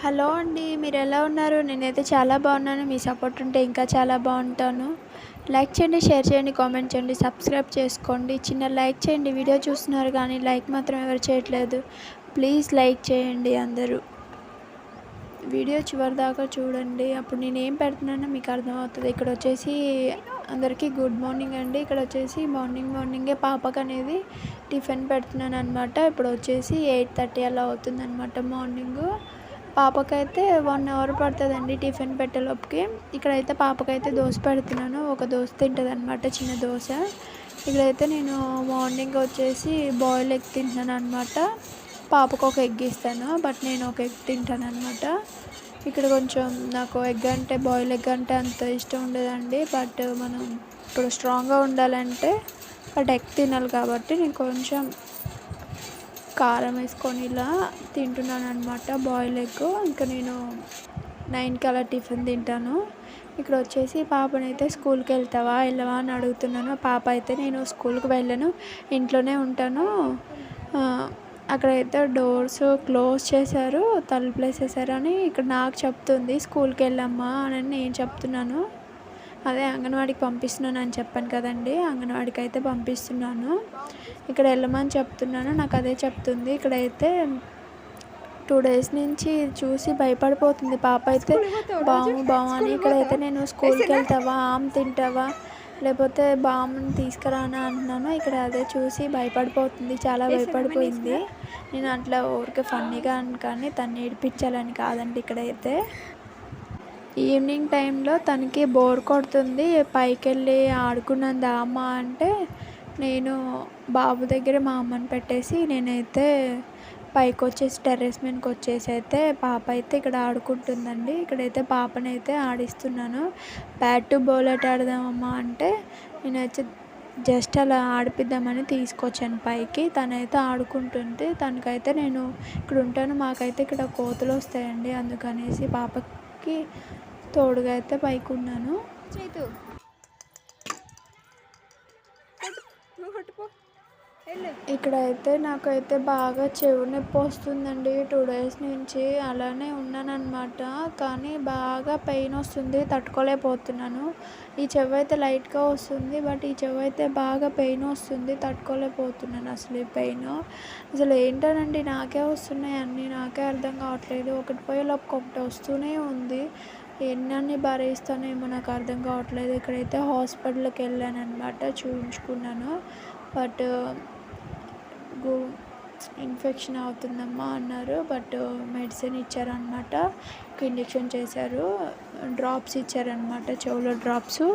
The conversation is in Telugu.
హలో అండి. మీరెలా ఉన్నారు? నేనైతే చాలా బాగున్నాను. మీ సపోర్ట్ ఉంటే ఇంకా చాలా బాగుంటాను. లైక్ చేయండి, షేర్ చేయండి, కామెంట్ చేయండి, సబ్స్క్రైబ్ చేసుకోండి. చిన్న లైక్ చేయండి. వీడియో చూస్తున్నారు కానీ లైక్ మాత్రం ఎవరు చేయట్లేదు. ప్లీజ్ లైక్ చేయండి అందరూ. వీడియో చివరిదాకా చూడండి. అప్పుడు నేనేం పెడుతున్నానో మీకు అర్థమవుతుంది. ఇక్కడ వచ్చేసి అందరికీ గుడ్ మార్నింగ్ అండి. ఇక్కడ వచ్చేసి మార్నింగే పాపకనేది టిఫిన్ పెడుతున్నాను అనమాట. ఇప్పుడు వచ్చేసి 8:30 అలా అవుతుందన్నమాట మార్నింగు. పాపకైతే 1 అవర్ పడుతుందండి టిఫిన్ పెట్టేలోపుకి. ఇక్కడైతే పాపకైతే దోశ పెడుతున్నాను. ఒక దోశ తింటుందన్నమాట, చిన్న దోశ. ఇక్కడైతే నేను మార్నింగ్ వచ్చేసి బాయిల్ ఎగ్ తింటున్నాను అనమాట. పాపకు ఒక ఎగ్ ఇస్తాను, బట్ నేను ఒక ఎగ్ తింటాను అనమాట. ఇక్కడ కొంచెం నాకు ఎగ్ అంటే బాయిల్ ఎగ్ అంటే అంత ఇష్టం ఉండదండి. బట్ మనం ఇప్పుడు స్ట్రాంగ్గా ఉండాలంటే బట్ ఎగ్ తినాలి కాబట్టి నేను కొంచెం కారం వేసుకొని ఇలా తింటున్నాను అనమాట బాయిల్ ఎగ్. ఇంకా నేను 9కి అలా టిఫిన్ తింటాను. ఇక్కడ వచ్చేసి పాపనైతే స్కూల్కి వెళ్ళవా అని అడుగుతున్నాను. పాప అయితే నేను స్కూల్కి వెళ్ళను, ఇంట్లోనే ఉంటాను, అక్కడైతే డోర్స్ క్లోజ్ చేశారు, తలుపులు వేసేసారు అని ఇక్కడ నాకు చెప్తుంది. స్కూల్కి వెళ్ళమ్మా అని నేను చెప్తున్నాను. అదే అంగన్వాడికి పంపిస్తున్నాను అని చెప్పాను కదండి, అంగన్వాడికి అయితే పంపిస్తున్నాను. ఇక్కడ వెళ్ళమని చెప్తున్నాను, నాకు అదే చెప్తుంది. ఇక్కడైతే 2 డేస్ నుంచి చూసి భయపడిపోతుంది పాప అయితే. బాము అని. ఇక్కడైతే నేను స్కూల్కి వెళ్తావా, ఆమ్ తింటావా, లేకపోతే బామ్మని తీసుకురానా అంటున్నాను. ఇక్కడ అదే చూసి భయపడిపోతుంది, చాలా భయపడిపోయింది. నేను అట్లా ఊరికే ఫన్నీగా కానీ తను ఏడిపించాలని కాదండి. ఇక్కడైతే ఈవినింగ్ టైంలో తనకి బోర్ కొడుతుంది, పైకి వెళ్ళి ఆడుకున్నది అమ్మ అంటే నేను బాబు దగ్గర మా అమ్మని పెట్టేసి నేనైతే పైకి వచ్చేసి టెర్రస్ మీదకి వచ్చేసి అయితే పాప అయితే ఇక్కడ ఆడుకుంటుందండి. ఇక్కడైతే పాపనైతే ఆడిస్తున్నాను. బ్యాట్ బాల్ ఆట ఆడదామమ్మా అంటే నేనైతే జస్ట్ అలా ఆడిపిద్దామని తీసుకొచ్చాను పైకి. తనైతే ఆడుకుంటుంది. తనకైతే నేను ఇక్కడ ఉంటాను, మాకైతే ఇక్కడ కోతులు వస్తాయండి, అందుకనేసి పాపకి తోడుగా అయితే పైకి ఉన్నాను. ఇక్కడైతే నాకైతే బాగా చెవు నొప్పి వస్తుందండి. 2 డేస్ నుంచి అలానే ఉన్నానన్నమాట. కానీ బాగా పెయిన్ వస్తుంది, తట్టుకోలేకపోతున్నాను. ఈ చెవు అయితే లైట్గా వస్తుంది, బట్ ఈ చెవు అయితే బాగా పెయిన్ వస్తుంది, తట్టుకోలేకపోతున్నాను అసలు ఈ పెయిన్. అసలు ఏంటోనండి, నాకే వస్తున్నాయి అన్నీ, నాకే అర్థం కావట్లేదు. ఒకటి పోయేలోపు ఒకటి వస్తూనే ఉంది. ఎన్ని భరిస్తానేమో నాకు అర్థం కావట్లేదు. ఇక్కడైతే హాస్పిటల్కి వెళ్ళాను అనమాట, చూపించుకున్నాను. బట్ ఇన్ఫెక్షన్ అవుతుందమ్మా అన్నారు. బట్ మెడిసిన్ ఇచ్చారనమాట, ఇంజెక్షన్ చేశారు, డ్రాప్స్ ఇచ్చారనమాట, చెవులో డ్రాప్స్.